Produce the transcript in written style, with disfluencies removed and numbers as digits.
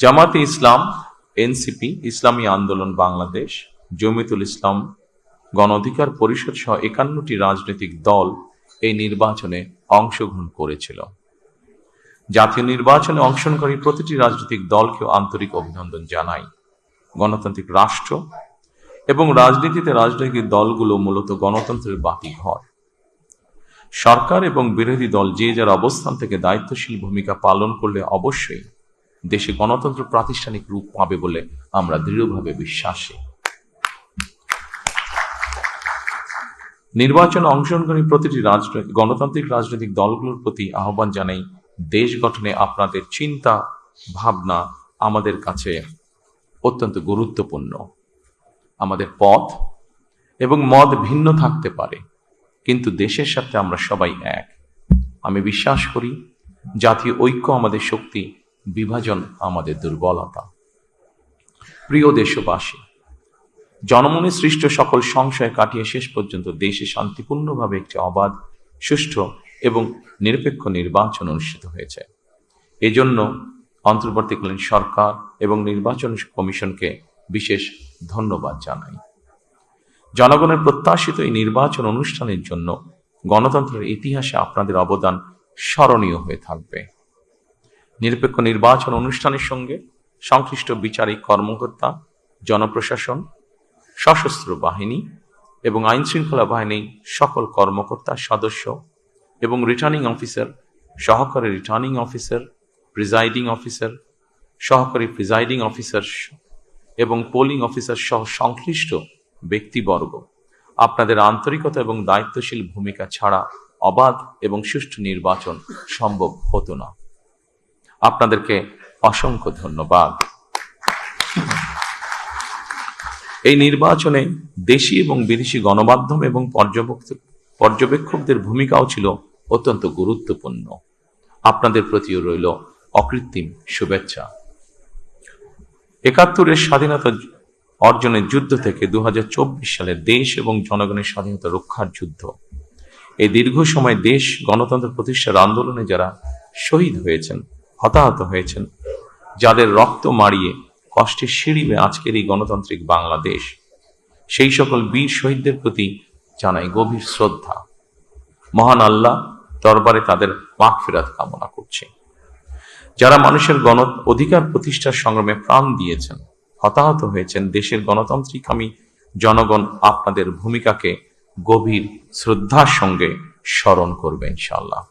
জামাতে ইসলাম, এনসিপি, ইসলামী আন্দোলন বাংলাদেশ, জমিয়তুল ইসলাম, গণ অধিকার পরিষদ সহ 51টি রাজনৈতিক দল এই নির্বাচনে অংশগ্রহণ করেছিল। জাতীয় নির্বাচনে অংশগ্রহণকারী প্রতিটি রাজনৈতিক দলকেও আন্তরিক অভিনন্দন জানাই। গণতান্ত্রিক রাষ্ট্র এবং রাজনীতিতে রাজনৈতিক দলগুলো মূলত গণতন্ত্রের বাতিঘর। সরকার এবং বিরোধী দল যে যার অবস্থান থেকে দায়িত্বশীল ভূমিকা পালন করলে অবশ্যই দেশে গণতন্ত্র প্রাতিষ্ঠানিক রূপ পাবে বলে আমরা দৃঢ়ভাবে বিশ্বাসী। নির্বাচনে অংশগ্রহণকারী প্রতিটি গণতান্ত্রিক রাজনৈতিক দলগুলোর প্রতি আহ্বান জানাই, দেশ গঠনে আপনাদের চিন্তা ভাবনা আমাদের কাছে অত্যন্ত গুরুত্বপূর্ণ। আমাদের পথ এবং মত ভিন্ন থাকতে পারে, কিন্তু দেশের সাথে আমরা সবাই এক। আমি বিশ্বাস করি জাতীয় ঐক্য আমাদের শক্তি, বিভাজন আমাদের দুর্বলতা। প্রিয় দেশবাসী, জনমনে সৃষ্ট সকল সংশয় কাটিয়ে শেষ পর্যন্ত দেশে শান্তিপূর্ণভাবে একটি অবাধ, সুষ্ঠু এবং নিরপেক্ষ নির্বাচন অনুষ্ঠিত হয়েছে। এজন্য অন্তর্বর্তীকালীন সরকার এবং নির্বাচন কমিশনকে বিশেষ ধন্যবাদ জানাই। জনগণের প্রত্যাশিত এই নির্বাচন অনুষ্ঠানের জন্য গণতন্ত্রের ইতিহাসে আপনাদের অবদান স্মরণীয় হয়ে থাকবে। নিরপেক্ষ নির্বাচন অনুষ্ঠানের সঙ্গে সংশ্লিষ্ট বিচারিক কর্মকর্তা, জনপ্রশাসন, সশস্ত্র বাহিনী এবং আইন শৃঙ্খলা বাহিনীর সকল কর্মকর্তা, সদস্য এবং রিটার্নিং অফিসার, সহকারী রিটার্নিং অফিসার, প্রিজাইডিং অফিসার, সহকারী প্রিজাইডিং অফিসার এবং পোলিং অফিসার সহ সংশ্লিষ্ট ব্যক্তিবর্গ, আপনাদের আন্তরিকতা এবং দায়িত্বশীল ভূমিকা ছাড়া অবাধ এবং সুষ্ঠু নির্বাচন সম্ভব হতো না। আপনাদেরকে অসংখ্য ধন্যবাদ। এই নির্বাচনে দেশি এবং বিদেশি গণমাধ্যম এবং পর্যবেক্ষকদের ভূমিকাও ছিল অত্যন্ত গুরুত্বপূর্ণ। আপনাদের প্রতিও রইল অকৃত্রিম শুভেচ্ছা। ৭১-এর স্বাধীনতা অর্জনের যুদ্ধ থেকে ২০২৪ সালে দেশ এবং জনগণের স্বাধীনতা রক্ষার যুদ্ধ, এই দীর্ঘ সময় দেশ গণতন্ত্র প্রতিষ্ঠার আন্দোলনে যারা শহীদ হয়েছেন, হতাহত হয়েছেন, যাদের রক্ত মাড়িয়ে কষ্টের সিঁড়ি বেয়ে আজকের এই গণতান্ত্রিক বাংলাদেশ, সেই সকল বীর শহীদদের প্রতি জানাই গভীর শ্রদ্ধা। মহান আল্লাহ দরবারে তাদের মাগফিরাত কামনা করছে। যারা মানুষের গণ অধিকার প্রতিষ্ঠার সংগ্রামে প্রাণ দিয়েছেন, হতাহত হয়েছেন, দেশের গণতান্ত্রিকামী জনগণ আপনাদের ভূমিকাকে গভীর শ্রদ্ধার সঙ্গে স্মরণ করবে ইনশাআল্লাহ।